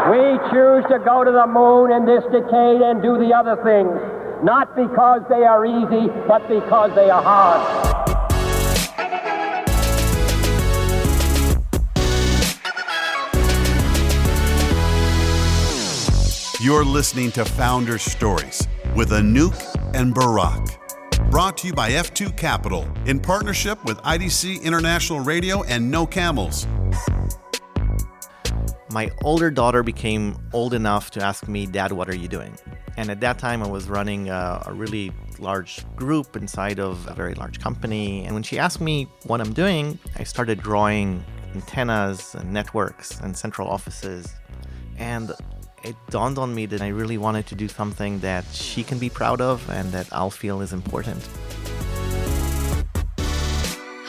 We choose to go to the moon in this decade and do the other things, not because they are easy, but because they are hard. You're listening to Founder Stories with Anouk and Barak. Brought to you by F2 Capital in partnership with IDC International Radio and No Camels. My older daughter became old enough to ask me, "Dad, what are you doing?" And at that time, I was running a really large group inside of a very large company. And when she asked me what I'm doing, I started drawing antennas and networks and central offices. And it dawned on me that I really wanted to do something that she can be proud of and that I'll feel is important.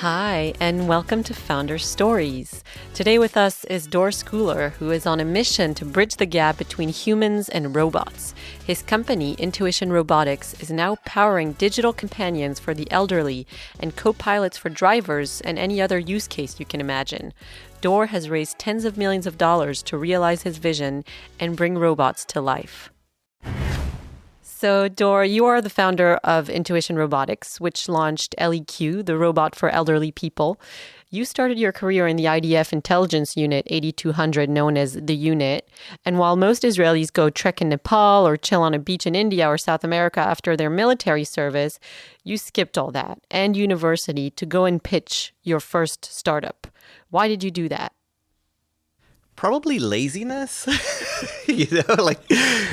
Hi, and welcome to Founder Stories. Today with us is Dor Skuler, who is on a mission to bridge the gap between humans and robots. His company, Intuition Robotics, is now powering digital companions for the elderly and copilots for drivers and any other use case you can imagine. Dor has raised tens of millions of dollars to realize his vision and bring robots to life. So, Dor, you are the founder of Intuition Robotics, which launched LEQ, the robot for elderly people. You started your career in the IDF intelligence unit 8200, known as the unit. And while most Israelis go trek in Nepal or chill on a beach in India or South America after their military service, you skipped all that and university to go and pitch your first startup. Why did you do that? Probably laziness,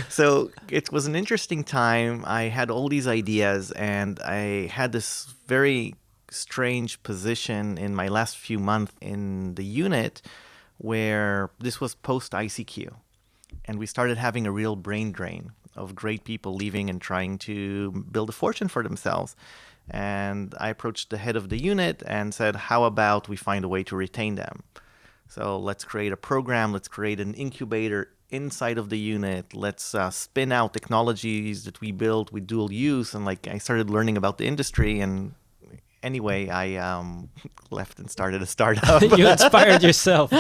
so it was an interesting time. I had all these ideas and I had this very strange position in my last few months in the unit where this was post ICQ. And we started having a real brain drain of great people leaving and trying to build a fortune for themselves. And I approached the head of the unit and said, how about we find a way to retain them? So let's create a program, let's create an incubator inside of the unit, let's spin out technologies that we built with dual use. And I started learning about the industry. And anyway, I left and started a startup. You inspired yourself.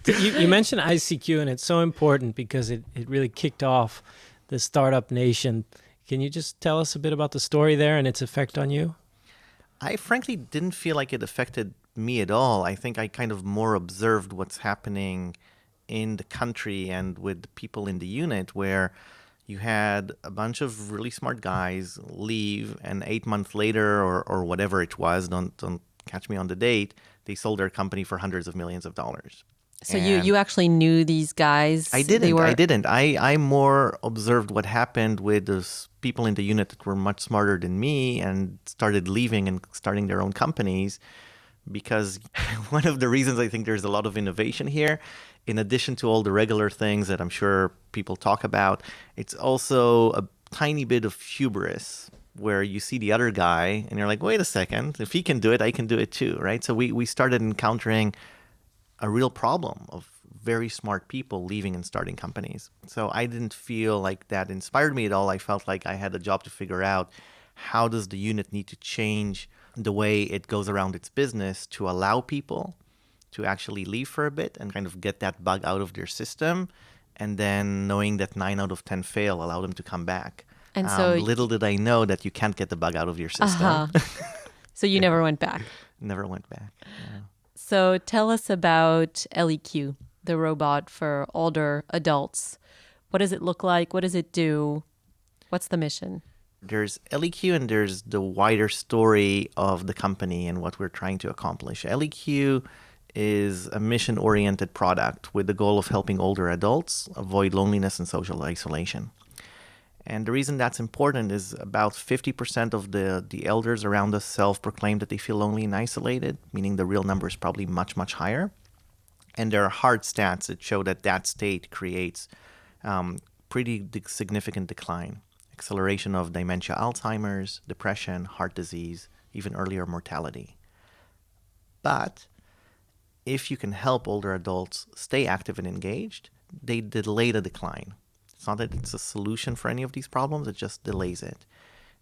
You mentioned ICQ, and it's so important because it really kicked off the startup nation. Can you just tell us a bit about the story there and its effect on you? I frankly didn't feel like it affected me at all. I think I kind of more observed what's happening in the country and with the people in the unit, where you had a bunch of really smart guys leave, and 8 months later or whatever it was, don't catch me on the date, they sold their company for hundreds of millions of dollars. So you actually knew these guys? I didn't. I more observed what happened with those people in the unit that were much smarter than me and started leaving and starting their own companies. Because one of the reasons I think there's a lot of innovation here, in addition to all the regular things that I'm sure people talk about, it's also a tiny bit of hubris where you see the other guy and you're like, wait a second, if he can do it, I can do it too, right? So we started encountering a real problem of very smart people leaving and starting companies. So I didn't feel like that inspired me at all. I felt like I had a job to figure out, how does the unit need to change the way it goes around its business to allow people to actually leave for a bit and kind of get that bug out of their system, and then knowing that 9 out of 10 fail, allow them to come back. And so little did I know that you can't get the bug out of your system. So you never went back? Never went back. Yeah. So tell us about LEQ, the robot for older adults. What does it look like? What does it do? What's the mission? There's LEQ and there's the wider story of the company and what we're trying to accomplish. LEQ is a mission-oriented product with the goal of helping older adults avoid loneliness and social isolation. And the reason that's important is about 50% of the elders around us self-proclaim that they feel lonely and isolated, meaning the real number is probably much, much higher. And there are hard stats that show that state creates pretty significant decline. Acceleration of dementia, Alzheimer's, depression, heart disease, even earlier mortality. But if you can help older adults stay active and engaged, they delay the decline. It's not that it's a solution for any of these problems, it just delays it.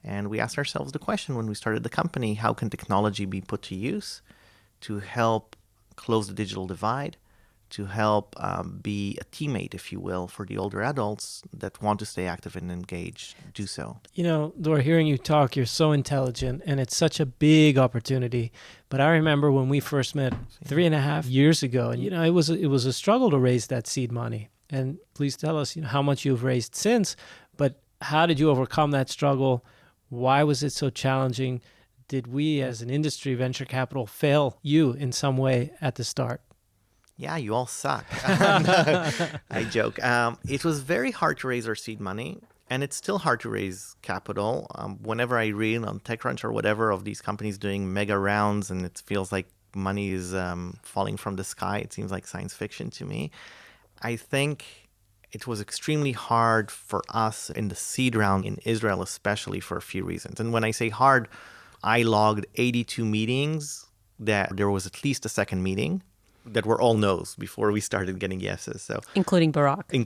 And we asked ourselves the question when we started the company, how can technology be put to use to help close the digital divide, to help be a teammate, if you will, for the older adults that want to stay active and engaged, do so. You know, Dor, hearing you talk, you're so intelligent, and it's such a big opportunity. But I remember when we first met 3.5 years ago, and it was a struggle to raise that seed money. And please tell us, how much you've raised since. But how did you overcome that struggle? Why was it so challenging? Did we, as an industry, venture capital, fail you in some way at the start? Yeah, you all suck. I joke. It was very hard to raise our seed money, and it's still hard to raise capital. Whenever I read on TechCrunch or whatever of these companies doing mega rounds, and it feels like money is falling from the sky, it seems like science fiction to me. I think it was extremely hard for us in the seed round in Israel, especially for a few reasons. And when I say hard, I logged 82 meetings that there was at least a second meeting that were all no's before we started getting yeses. So Including Barak. I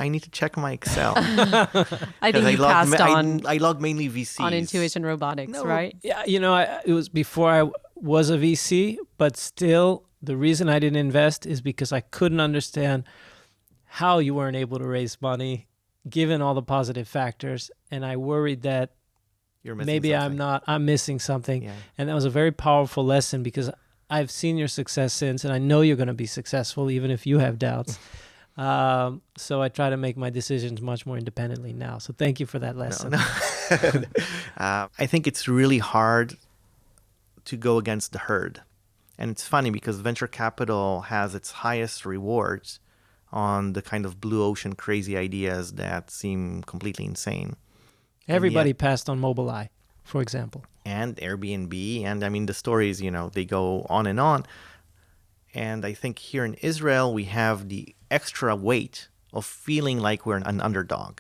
need to check my Excel. I think you passed on I logged mainly VCs. on Intuition Robotics, right? Yeah, it was before I was a VC, but still the reason I didn't invest is because I couldn't understand how you weren't able to raise money given all the positive factors. And I worried that maybe something. I'm missing something. Yeah. And that was a very powerful lesson because I've seen your success since, and I know you're going to be successful even if you have doubts. So I try to make my decisions much more independently now. So thank you for that lesson. No. I think it's really hard to go against the herd. And it's funny because venture capital has its highest rewards on the kind of blue ocean crazy ideas that seem completely insane. Everybody passed on Mobileye, for example. And Airbnb. And I mean, the stories, they go on and on. And I think here in Israel, we have the extra weight of feeling like we're an underdog.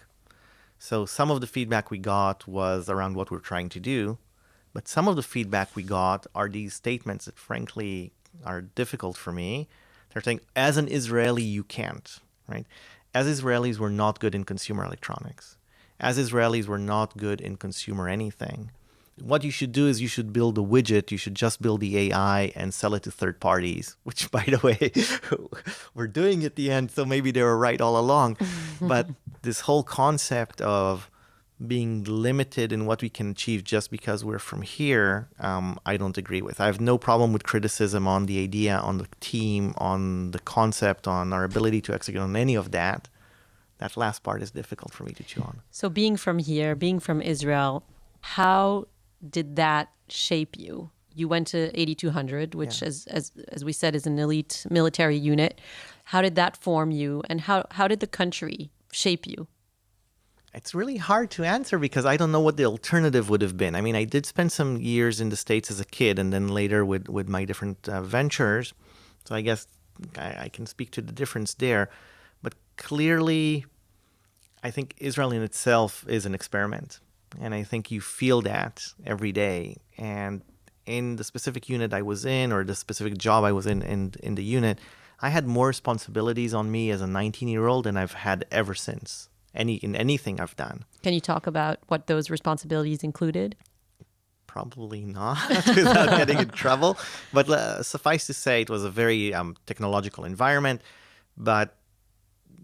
So some of the feedback we got was around what we're trying to do. But some of the feedback we got are these statements that frankly are difficult for me. They're saying, as an Israeli, you can't, right? As Israelis, we're not good in consumer electronics. As Israelis, we're not good in consumer anything. What you should do is you should build a widget. You should just build the AI and sell it to third parties, which, by the way, we're doing at the end, so maybe they were right all along. But this whole concept of being limited in what we can achieve just because we're from here, I don't agree with. I have no problem with criticism on the idea, on the team, on the concept, on our ability to execute on any of that. That last part is difficult for me to chew on. So being from here, being from Israel, how did that shape you? You went to 8200, which, as we said, is an elite military unit. How did that form you, and how did the country shape you? It's really hard to answer because I don't know what the alternative would have been. I mean, I did spend some years in the States as a kid and then later with my different ventures. So I guess I can speak to the difference there. But clearly, I think Israel in itself is an experiment. And I think you feel that every day. And in the specific unit I was in, or the specific job I was in the unit, I had more responsibilities on me as a 19-year-old than I've had ever since. In anything I've done. Can you talk about what those responsibilities included? Probably not, without getting in trouble. But suffice to say, it was a very technological environment. But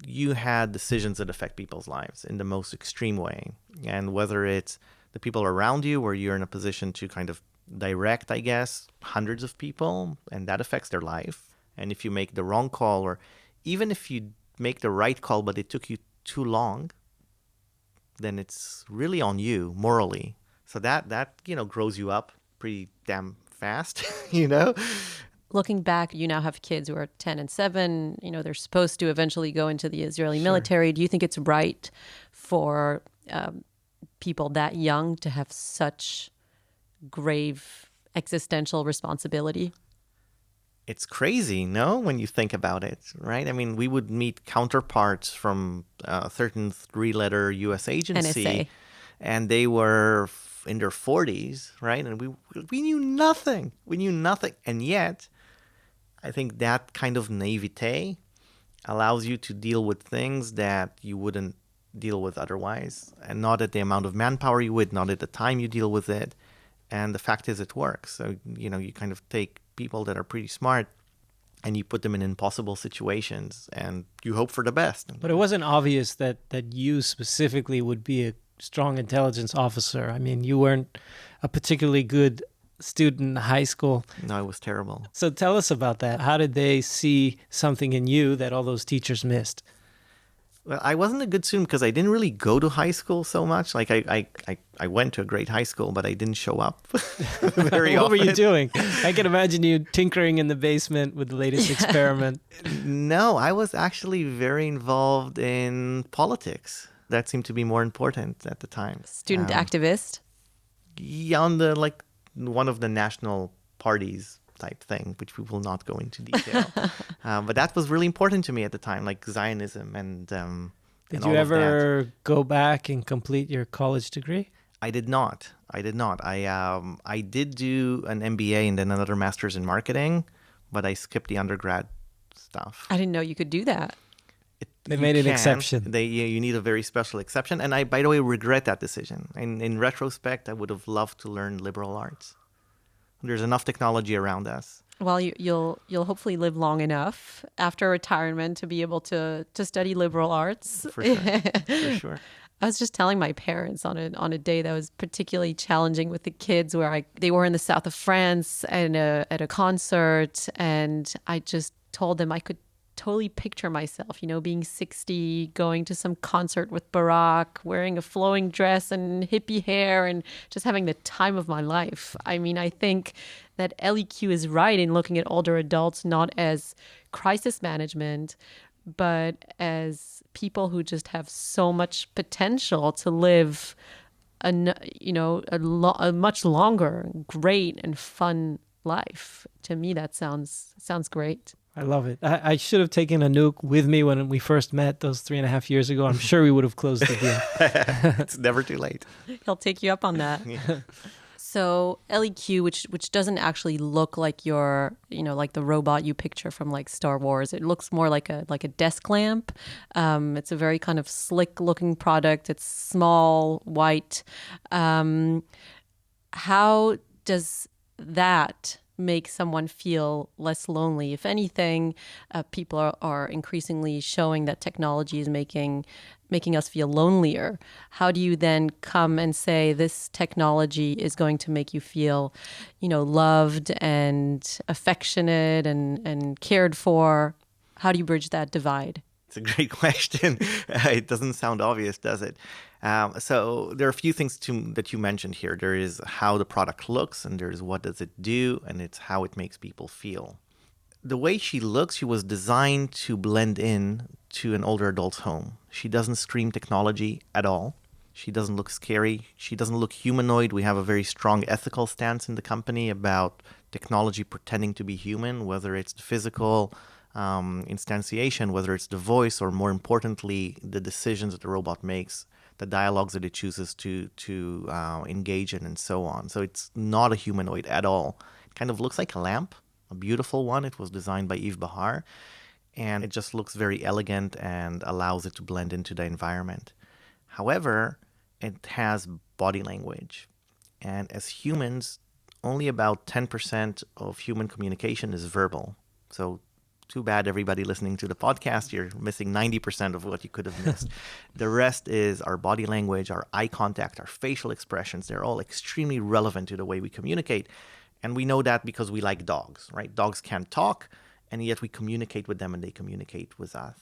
you had decisions that affect people's lives in the most extreme way. And whether it's the people around you, where you're in a position to kind of direct, I guess, hundreds of people, and that affects their life. And if you make the wrong call, or even if you make the right call, but it took you too long, then it's really on you morally. So that grows you up pretty damn fast, Looking back, you now have kids who are 10 and 7. They're supposed to eventually go into the Israeli military. Do you think it's right for people that young to have such grave existential responsibility? It's crazy, no, when you think about it, right? I mean, we would meet counterparts from a certain 3-letter U.S. agency, NSA. And they were in their 40s, right? And we knew nothing. We knew nothing. And yet, I think that kind of naivete allows you to deal with things that you wouldn't deal with otherwise, and not at the amount of manpower you would, not at the time you deal with it. And the fact is, it works. So, you kind of take people that are pretty smart and you put them in impossible situations and you hope for the best. But it wasn't obvious that you specifically would be a strong intelligence officer. I mean, you weren't a particularly good student in high school. No, it was terrible. So tell us about that. How did they see something in you that all those teachers missed? Well, I wasn't a good student because I didn't really go to high school so much. Like I went to a great high school, but I didn't show up very What often. were you doing? I can imagine you tinkering in the basement with the latest experiment. No, I was actually very involved in politics. That seemed to be more important at the time. Student activist. Yeah, on the one of the national parties type thing, which we will not go into detail. But that was really important to me at the time, like Zionism and Did and you all of that. ever go back and complete your college degree? I did not. I did do an MBA and then another master's in marketing, but I skipped the undergrad stuff. I didn't know you could do that. They You made an can. exception. You need a very special exception, and I, by the way, regret that decision. In retrospect, I would have loved to learn liberal arts. There's enough technology around us. Well, you'll hopefully live long enough after retirement to be able to study liberal arts. For sure. For sure. I was just telling my parents on a day that was particularly challenging with the kids, where they were in the south of France and at a concert, and I just told them I could totally picture myself, being 60, going to some concert with Barack, wearing a flowing dress and hippie hair, and just having the time of my life. I mean, I think that LEQ is right in looking at older adults not as crisis management, but as people who just have so much potential to live a much longer, great and fun life. To me, that sounds great. I love it. I should have taken Anouk with me when we first met those 3.5 years ago. I'm sure we would have closed the deal. It's never too late. He'll take you up on that. Yeah. So LEQ, which doesn't actually look like like the robot you picture from like Star Wars. It looks more like a desk lamp. It's a very kind of slick looking product. It's small, white. How does that make someone feel less lonely? If anything, people are increasingly showing that technology is making us feel lonelier. How do you then come and say this technology is going to make you feel, loved and affectionate and cared for? How do you bridge that divide? It's a great question. It doesn't sound obvious, does it? So there are a few things that you mentioned here. There is how the product looks, and there's what does it do, and it's how it makes people feel. The way she looks, she was designed to blend in to an older adult's home. She doesn't scream technology at all. She doesn't look scary. She doesn't look humanoid. We have a very strong ethical stance in the company about technology pretending to be human, whether it's the physical instantiation, whether it's the voice, or more importantly, the decisions that the robot makes, the dialogues that it chooses to engage in, and so on. So it's not a humanoid at all. It kind of looks like a lamp, a beautiful one. It was designed by Yves Bahar, and it just looks very elegant and allows it to blend into the environment. However, it has body language. And as humans, only about 10% of human communication is verbal. So too bad, everybody listening to the podcast, you're missing 90% of what you could have missed. The rest is our body language, our eye contact, our facial expressions. They're all extremely relevant to the way we communicate. And we know that because we like dogs, right? Dogs can't talk, and yet we communicate with them and they communicate with us.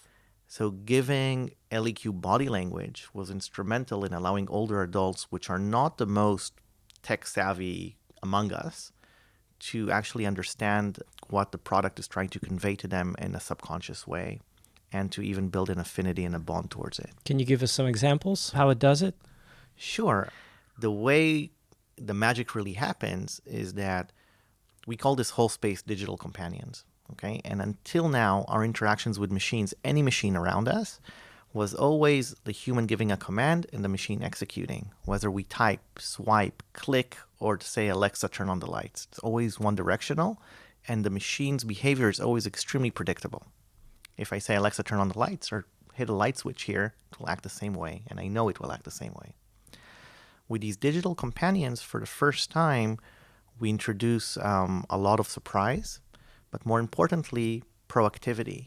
So giving LEQ body language was instrumental in allowing older adults, which are not the most tech-savvy among us, to actually understand what the product is trying to convey to them in a subconscious way, and to even build an affinity and a bond towards it. Can you give us some examples how it does it? Sure. The way the magic really happens is that we call this whole space digital companions, okay? And until now, our interactions with machines, any machine around us, was always the human giving a command and the machine executing, whether we type, swipe, click, or to say, Alexa, turn on the lights. It's always one directional, and the machine's behavior is always extremely predictable. If I say, Alexa, turn on the lights, or hit a light switch here, it will act the same way, and I know it will act the same way. With these digital companions, for the first time, we introduce a lot of surprise, but more importantly, proactivity,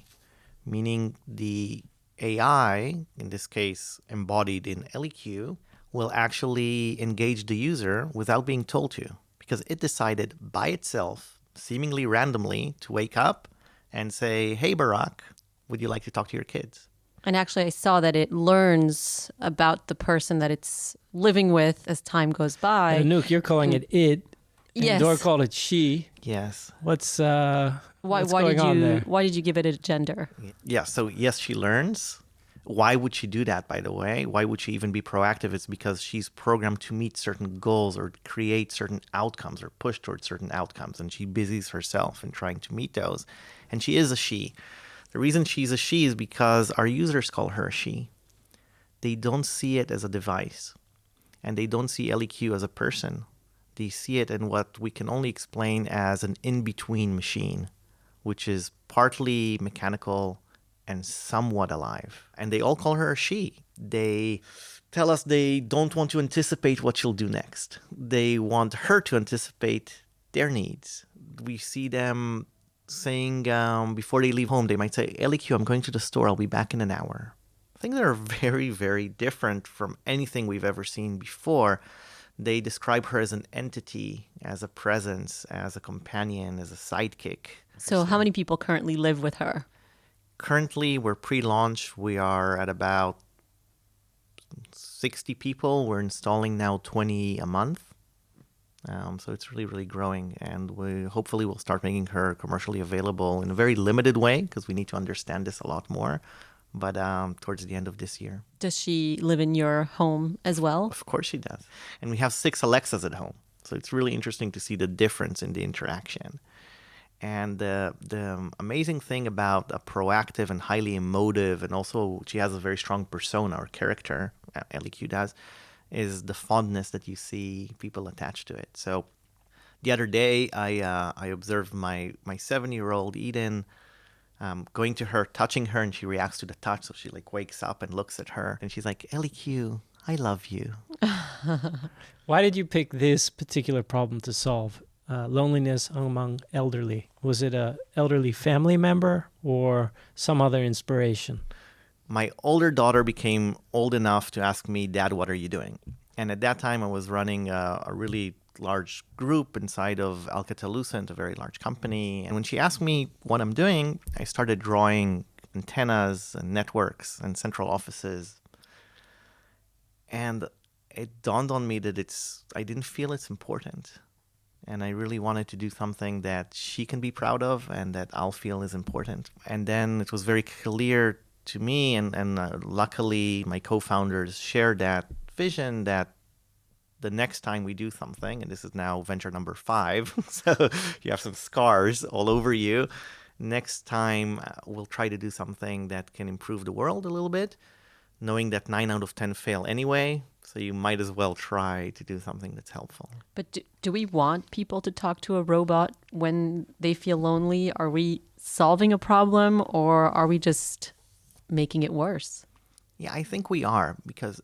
meaning the AI, in this case embodied in LEQ, will actually engage the user without being told to, because it decided by itself, seemingly randomly, to wake up and say, "Hey, Barack, would you like to talk to your kids?" And actually, I saw that it learns about the person that it's living with as time goes by. Anouk, you're calling it it. And Yes. Dor called it she. Yes. What's Why going did on you there? why did you give it a gender? Yeah, so yes, she learns. Why would she do that, by the way? Why would she even be proactive? It's because she's programmed to meet certain goals or create certain outcomes or push towards certain outcomes. And she busies herself in trying to meet those. And she is a she. The reason she's a she is because our users call her a she. They don't see it as a device. And they don't see LEQ as a person. They see it in what we can only explain as an in-between machine, which is partly mechanical and somewhat alive. And they all call her a she. They tell us they don't want to anticipate what she'll do next. They want her to anticipate their needs. We see them saying before they leave home, they might say, "LEQ, I'm going to the store. I'll be back in an hour." Things that are very, very different from anything we've ever seen before. They describe her as an entity, as a presence, as a companion, as a sidekick. So how many people currently live with her? Currently, we're pre-launch. We are at about 60 people. We're installing now 20 a month. So it's really, really growing. And we hopefully will start making her commercially available in a very limited way because we need to understand this a lot more. But towards the end of this year. Does she live in your home as well? Of course she does. And we have 6 Alexas at home. So it's really interesting to see the difference in the interaction. And the amazing thing about a proactive and highly emotive, and also she has a very strong persona or character, LEQ does, is the fondness that you see people attach to it. So the other day, I observed my 7-year-old Eden going to her, touching her, and she reacts to the touch. So she like wakes up and looks at her, and she's like, "LEQ, I love you." Why did you pick this particular problem to solve? Loneliness among elderly. Was it a elderly family member or some other inspiration? My older daughter became old enough to ask me, "Dad, what are you doing?" And at that time, I was running a really large group inside of Alcatel-Lucent, a very large company. And when she asked me what I'm doing, I started drawing antennas and networks and central offices. And it dawned on me that I didn't feel it's important. And I really wanted to do something that she can be proud of and that I'll feel is important. And then it was very clear to me, and luckily my co-founders shared that vision, that the next time we do something, and this is now venture number 5, so you have some scars all over you. Next time we'll try to do something that can improve the world a little bit, knowing that 9 out of 10 fail anyway. So you might as well try to do something that's helpful. But do we want people to talk to a robot when they feel lonely? Are we solving a problem, or are we just making it worse? Yeah, I think we are, because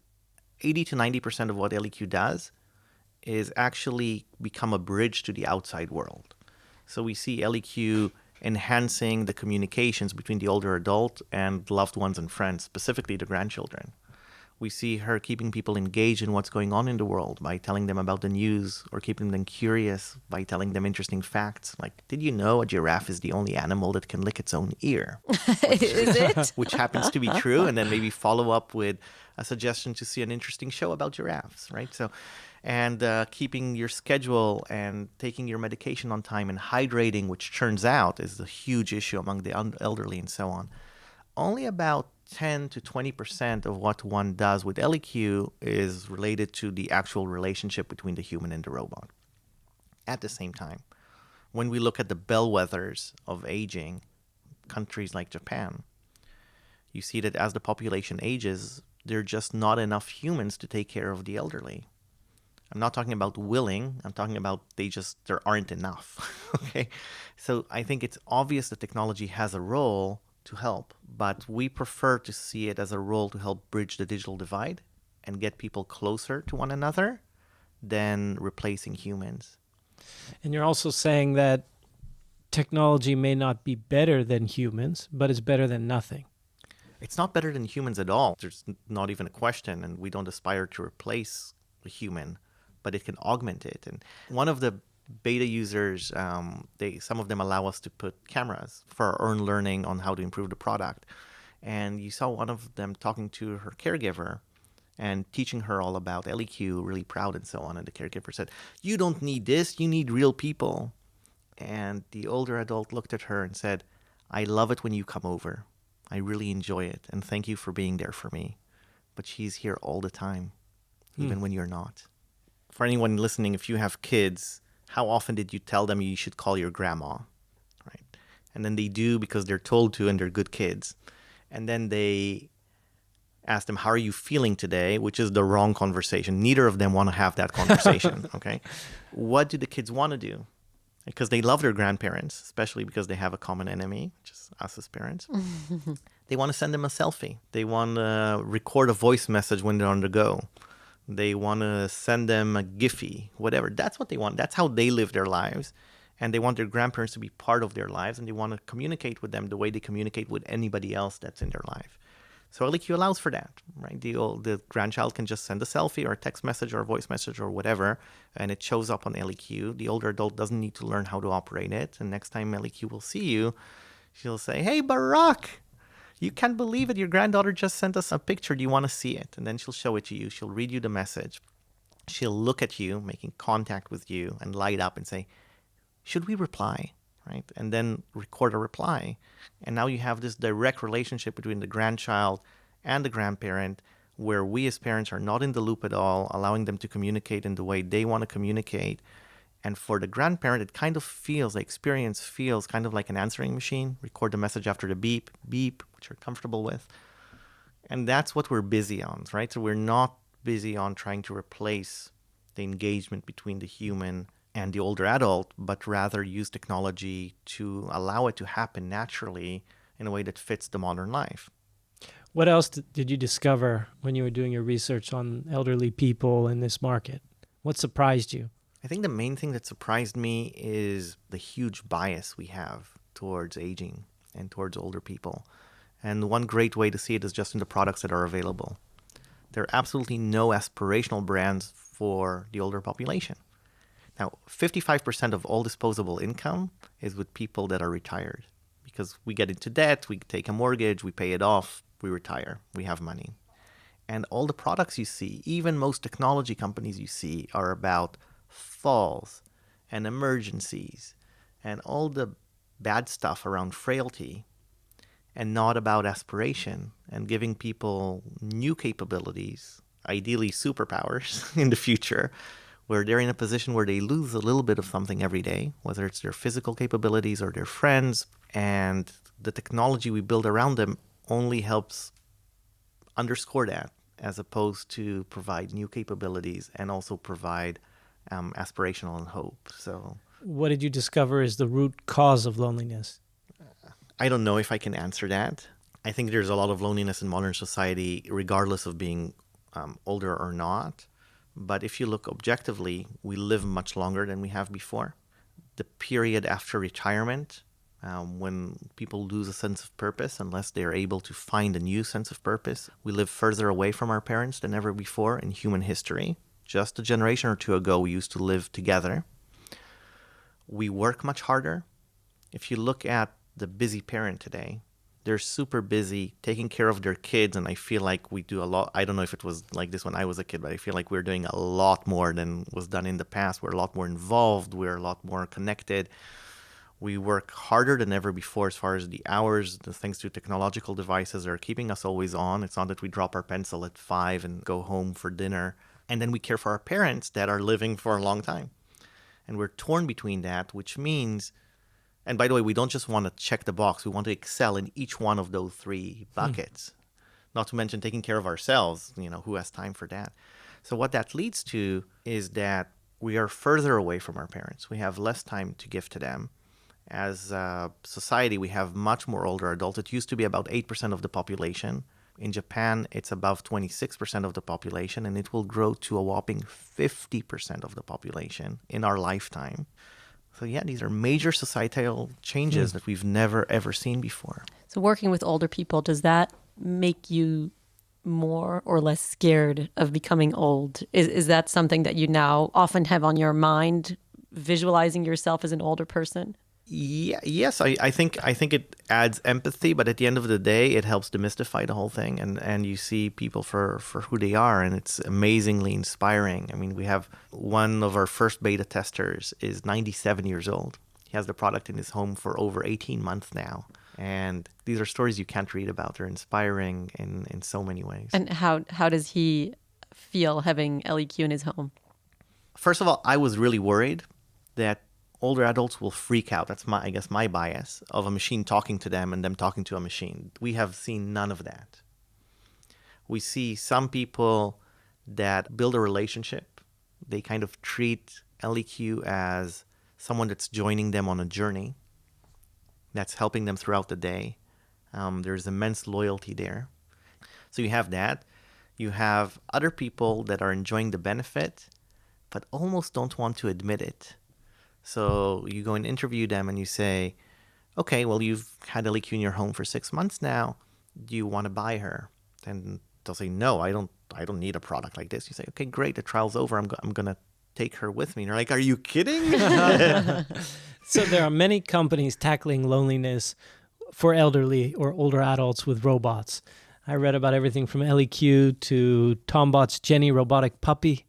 80 to 90% of what LEQ does is actually become a bridge to the outside world. So we see LEQ enhancing the communications between the older adult and loved ones and friends, specifically the grandchildren. We see her keeping people engaged in what's going on in the world by telling them about the news, or keeping them curious by telling them interesting facts. Like, did you know a giraffe is the only animal that can lick its own ear? Is it? Which happens to be true. And then maybe follow up with a suggestion to see an interesting show about giraffes, right? So, and keeping your schedule and taking your medication on time and hydrating, which turns out is a huge issue among the elderly and so on. Only about 10 to 20% of what one does with LEQ is related to the actual relationship between the human and the robot. At the same time, when we look at the bellwethers of aging, countries like Japan, you see that as the population ages, there are just not enough humans to take care of the elderly. I'm not talking about willing, I'm talking about there aren't enough. Okay? So I think it's obvious that technology has a role to help, but we prefer to see it as a role to help bridge the digital divide and get people closer to one another than replacing humans. And you're also saying that technology may not be better than humans, but it's better than nothing. It's not better than humans at all. There's not even a question, and we don't aspire to replace a human, but it can augment it. And one of the beta users, some of them allow us to put cameras for our own learning on how to improve the product. And you saw one of them talking to her caregiver and teaching her all about LEQ, really proud and so on. And the caregiver said, "You don't need this, you need real people." And the older adult looked at her and said, "I love it when you come over. I really enjoy it, and thank you for being there for me. But she's here all the time, even when you're not." For anyone listening, if you have kids, how often did you tell them you should call your grandma, right? And then they do because they're told to and they're good kids. And then they ask them, "How are you feeling today?" which is the wrong conversation. Neither of them want to have that conversation, okay? What do the kids want to do? Because they love their grandparents, especially because they have a common enemy, which is us as parents. They want to send them a selfie. They want to record a voice message when they're on the go. They want to send them a Giphy, whatever. That's what they want. That's how they live their lives. And they want their grandparents to be part of their lives, and they want to communicate with them the way they communicate with anybody else that's in their life. So LEQ allows for that, right? The grandchild can just send a selfie or a text message or a voice message or whatever, and it shows up on LEQ. The older adult doesn't need to learn how to operate it. And next time LEQ will see you, she'll say, "Hey, Barak, you can't believe it. Your granddaughter just sent us a picture. Do you want to see it?" And then she'll show it to you. She'll read you the message. She'll look at you, making contact with you, and light up and say, "Should we reply?" Right? And then record a reply. And now you have this direct relationship between the grandchild and the grandparent, where we as parents are not in the loop at all, allowing them to communicate in the way they want to communicate. And for the grandparent, it kind of feels, the experience feels kind of like an answering machine. Record the message after the beep, beep, which you're comfortable with. And that's what we're busy on, right? So we're not busy on trying to replace the engagement between the human and the older adult, but rather use technology to allow it to happen naturally in a way that fits the modern life. What else did you discover when you were doing your research on elderly people in this market? What surprised you? I think the main thing that surprised me is the huge bias we have towards aging and towards older people. And one great way to see it is just in the products that are available. There are absolutely no aspirational brands for the older population. Now, 55% of all disposable income is with people that are retired, because we get into debt, we take a mortgage, we pay it off, we retire, we have money. And all the products you see, even most technology companies you see, are about falls and emergencies and all the bad stuff around frailty, and not about aspiration and giving people new capabilities, ideally superpowers in the future, where they're in a position where they lose a little bit of something every day, whether it's their physical capabilities or their friends, and the technology we build around them only helps underscore that, as opposed to provide new capabilities and also provide aspirational and hope. So, what did you discover is the root cause of loneliness? I don't know if I can answer that. I think there's a lot of loneliness in modern society, regardless of being older or not. But if you look objectively, we live much longer than we have before. The period after retirement, when people lose a sense of purpose, unless they're able to find a new sense of purpose, we live further away from our parents than ever before in human history. Just a generation or two ago, we used to live together. We work much harder. If you look at the busy parent today, they're super busy taking care of their kids, and I feel like we do a lot. I don't know if it was like this when I was a kid, but I feel like we're doing a lot more than was done in the past. We're a lot more involved. We're a lot more connected. We work harder than ever before as far as the hours. The thanks to technological devices are keeping us always on. It's not that we drop our pencil at 5 and go home for dinner. And then we care for our parents that are living for a long time. And we're torn between that, which means... And by the way, we don't just want to check the box. We want to excel in each one of those 3 buckets. Not to mention taking care of ourselves, who has time for that? So what that leads to is that we are further away from our parents. We have less time to give to them. As a society, we have much more older adults. It used to be about 8% of the population. In Japan, it's above 26% of the population, and it will grow to a whopping 50% of the population in our lifetime. So yeah, these are major societal changes that we've never ever seen before. So working with older people, does that make you more or less scared of becoming old? Is that something that you now often have on your mind, visualizing yourself as an older person? Yeah, yes, I think it adds empathy, but at the end of the day, it helps demystify the whole thing, and you see people for who they are, and it's amazingly inspiring. I mean, we have one of our first beta testers is 97 years old. He has the product in his home for over 18 months now, and these are stories you can't read about. They're inspiring in so many ways. And how does he feel having LEQ in his home? First of all, I was really worried that older adults will freak out. That's I guess my bias of a machine talking to them and them talking to a machine. We have seen none of that. We see some people that build a relationship. They kind of treat LEQ as someone that's joining them on a journey, that's helping them throughout the day. There's immense loyalty there. So you have that. You have other people that are enjoying the benefit, but almost don't want to admit it. So you go and interview them and you say, okay, well, you've had LEQ in your home for 6 months now. Do you want to buy her? And they'll say, no, I don't need a product like this. You say, okay, great. The trial's over. I'm going to take her with me. And they're like, are you kidding? So there are many companies tackling loneliness for elderly or older adults with robots. I read about everything from LEQ to Tombot's Jenny robotic puppy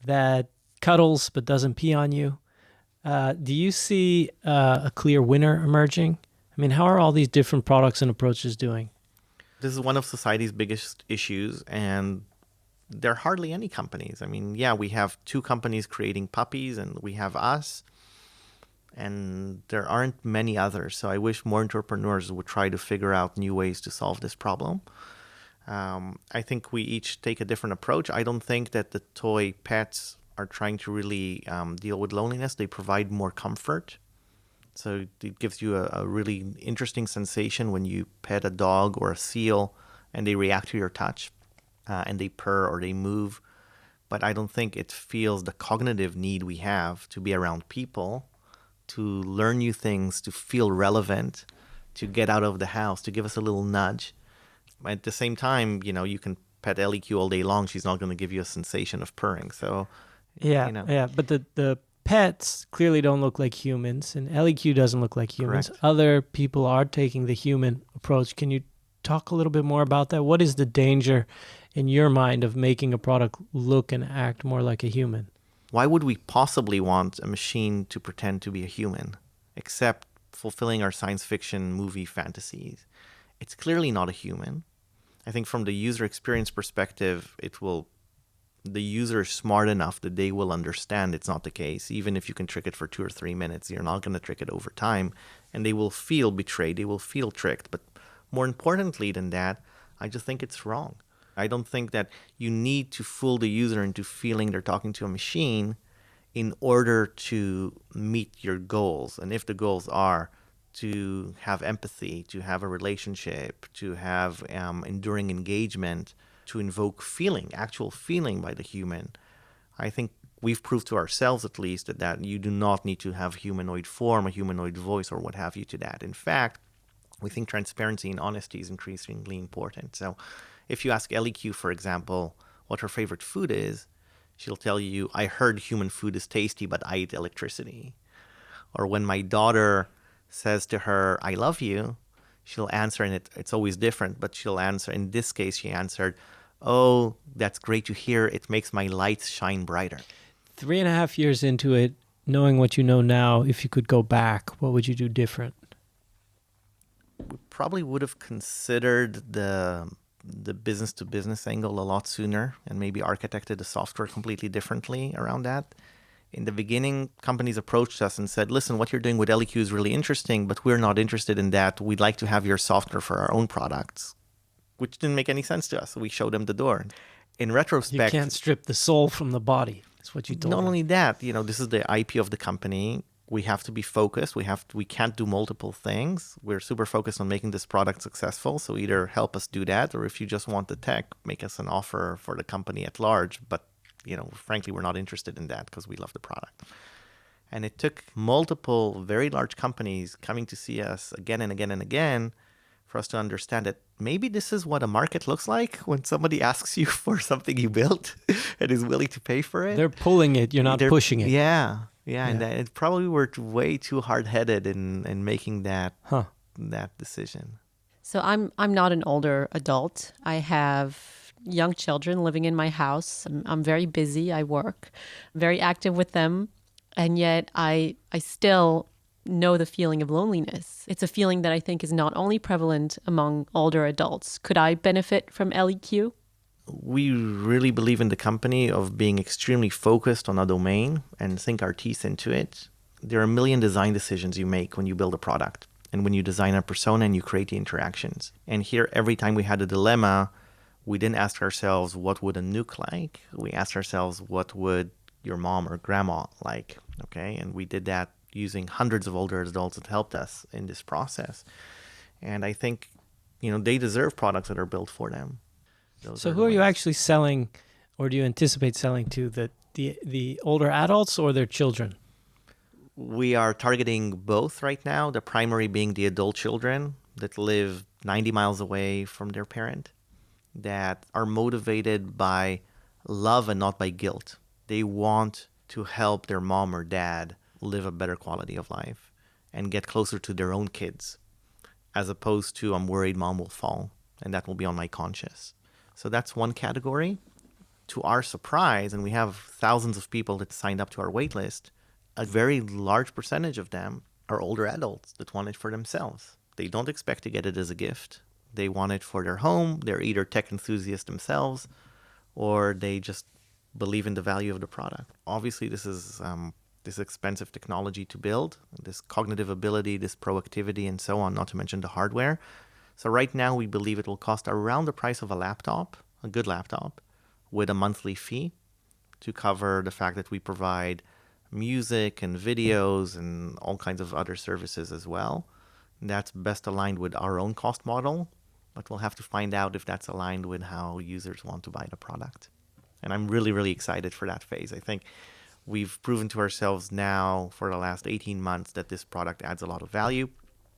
that cuddles but doesn't pee on you. Do you see a clear winner emerging? I mean, how are all these different products and approaches doing? This is one of society's biggest issues, and there are hardly any companies. I mean, yeah, we have 2 companies creating puppies, and we have us, and there aren't many others. So I wish more entrepreneurs would try to figure out new ways to solve this problem. I think we each take a different approach. I don't think that the toy pets are trying to really deal with loneliness. They provide more comfort. So it gives you a really interesting sensation when you pet a dog or a seal and they react to your touch and they purr or they move. But I don't think it feels the cognitive need we have to be around people, to learn new things, to feel relevant, to get out of the house, to give us a little nudge. At the same time, you can pet LEQ all day long. She's not going to give you a sensation of purring. So, Yeah, but the pets clearly don't look like humans, and LEQ doesn't look like humans. Correct. Other people are taking the human approach. Can you talk a little bit more about that? What is the danger in your mind of making a product look and act more like a human? Why would we possibly want a machine to pretend to be a human, except fulfilling our science fiction movie fantasies? It's clearly not a human. I think from the user experience perspective, the user is smart enough that they will understand it's not the case. Even if you can trick it for 2 or 3 minutes, you're not going to trick it over time, and they will feel betrayed. They will feel tricked. But more importantly than that, I just think it's wrong. I don't think that you need to fool the user into feeling they're talking to a machine in order to meet your goals. And if the goals are to have empathy, to have a relationship, to have enduring engagement, to invoke feeling, actual feeling by the human, I think we've proved to ourselves at least that you do not need to have humanoid form, a humanoid voice, or what have you to that. In fact, we think transparency and honesty is increasingly important. So if you ask LEQ, for example, what her favorite food is, she'll tell you, I heard human food is tasty, but I eat electricity. Or when my daughter says to her, I love you, she'll answer, and it's always different, but she'll answer. In this case, she answered, oh, that's great to hear. It makes my lights shine brighter. 3.5 years into it, knowing what you know now, if you could go back, what would you do different? We probably would have considered the business-to-business angle a lot sooner and maybe architected the software completely differently around that. In the beginning, companies approached us and said, listen, what you're doing with LEQ is really interesting, but we're not interested in that. We'd like to have your software for our own products, which didn't make any sense to us. So we showed them the door. In retrospect, You can't strip the soul from the body. That's what you told not them. only that, this is the IP of the company. We have to be focused. We can't do multiple things. We're super focused on making this product successful. So either help us do that, or if you just want the tech, make us an offer for the company at large. But frankly, we're not interested in that because we love the product. And it took multiple very large companies coming to see us again and again and again for us to understand that maybe this is what a market looks like when somebody asks you for something you built and is willing to pay for it. They're pulling it, you're not pushing it. Yeah. And that it probably were way too hard-headed in making that decision. So I'm not an older adult. I have young children living in my house. I'm very busy. I work, very active with them. And yet I still know the feeling of loneliness. It's a feeling that I think is not only prevalent among older adults. Could I benefit from LEQ? We really believe in the company of being extremely focused on a domain and sink our teeth into it. There are a million design decisions you make when you build a product and when you design a persona and you create the interactions. And here, every time we had a dilemma, we didn't ask ourselves, what would a nuke like? We asked ourselves, what would your mom or grandma like? Okay, and we did that using hundreds of older adults that helped us in this process. And I think, they deserve products that are built for them. So who are you actually selling, or do you anticipate selling to, the older adults or their children? We are targeting both right now, the primary being the adult children that live 90 miles away from their parent, that are motivated by love and not by guilt. They want to help their mom or dad live a better quality of life and get closer to their own kids, as opposed to, I'm worried mom will fall and that will be on my conscience. So that's one category. To our surprise, and we have thousands of people that signed up to our wait list, a very large percentage of them are older adults that want it for themselves. They don't expect to get it as a gift. They want it for their home. They're either tech enthusiasts themselves, or they just believe in the value of the product. Obviously, this is this expensive technology to build, this cognitive ability, this proactivity, and so on, not to mention the hardware. So right now, we believe it will cost around the price of a laptop, a good laptop, with a monthly fee to cover the fact that we provide music and videos and all kinds of other services as well. That's best aligned with our own cost model, but we'll have to find out if that's aligned with how users want to buy the product. And I'm really, really excited for that phase. I think we've proven to ourselves now for the last 18 months that this product adds a lot of value.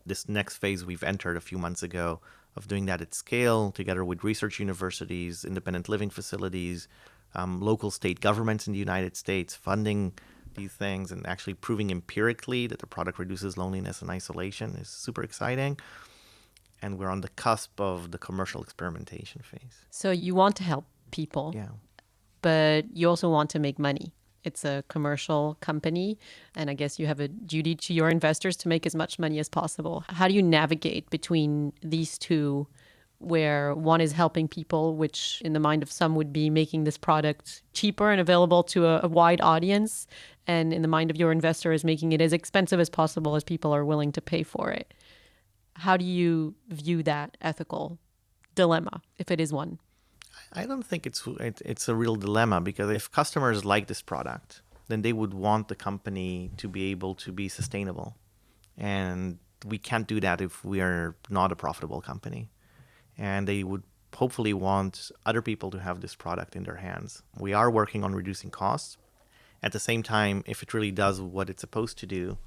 This next phase we've entered a few months ago of doing that at scale together with research universities, independent living facilities, local state governments in the United States funding these things and actually proving empirically that the product reduces loneliness and isolation is super exciting. And we're on the cusp of the commercial experimentation phase. So you want to help people, Yeah. but you also want to make money. It's a commercial company, and I guess you have a duty to your investors to make as much money as possible. How do you navigate between these two, where one is helping people, which in the mind of some would be making this product cheaper and available to a wide audience, and in the mind of your investor is making it as expensive as possible as people are willing to pay for it? How do you view that ethical dilemma, if it is one? I don't think it's a real dilemma, because if customers like this product, then they would want the company to be able to be sustainable. And we can't do that if we are not a profitable company. And they would hopefully want other people to have this product in their hands. We are working on reducing costs. At the same time, if it really does what it's supposed to do,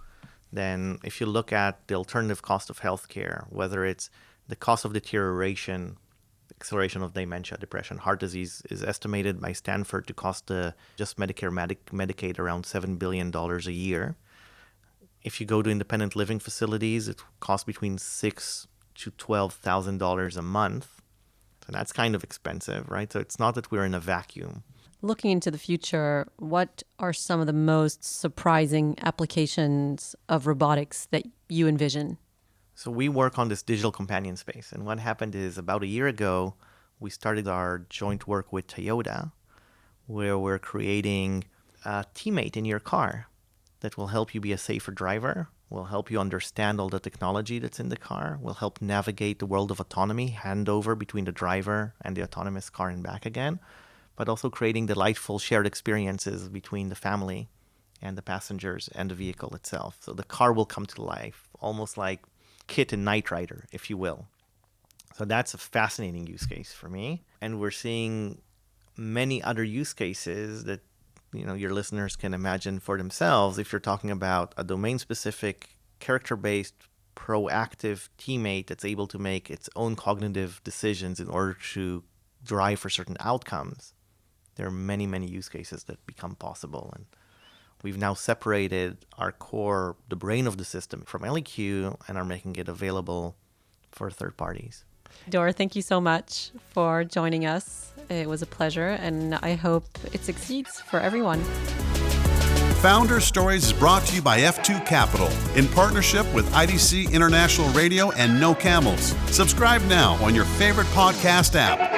then if you look at the alternative cost of healthcare, whether it's the cost of deterioration, acceleration of dementia, depression, heart disease, is estimated by Stanford to cost just Medicare, Medicaid around $7 billion a year. If you go to independent living facilities, it costs between $6,000 to $12,000 a month. So that's kind of expensive, right? So it's not that we're in a vacuum. Looking into the future, what are some of the most surprising applications of robotics that you envision? So we work on this digital companion space. And what happened is about a year ago, we started our joint work with Toyota, where we're creating a teammate in your car that will help you be a safer driver, will help you understand all the technology that's in the car, will help navigate the world of autonomy, handover between the driver and the autonomous car and back again, but also creating delightful shared experiences between the family and the passengers and the vehicle itself. So the car will come to life, almost like Kit and Knight Rider, if you will. So that's a fascinating use case for me. And we're seeing many other use cases that your listeners can imagine for themselves, if you're talking about a domain-specific, character-based, proactive teammate that's able to make its own cognitive decisions in order to drive for certain outcomes, there are many, many use cases that become possible. And we've now separated our core, the brain of the system, from LEQ and are making it available for third parties. Dor, thank you so much for joining us. It was a pleasure, and I hope it succeeds for everyone. Founder Stories is brought to you by F2 Capital in partnership with IDC International Radio and No Camels. Subscribe now on your favorite podcast app.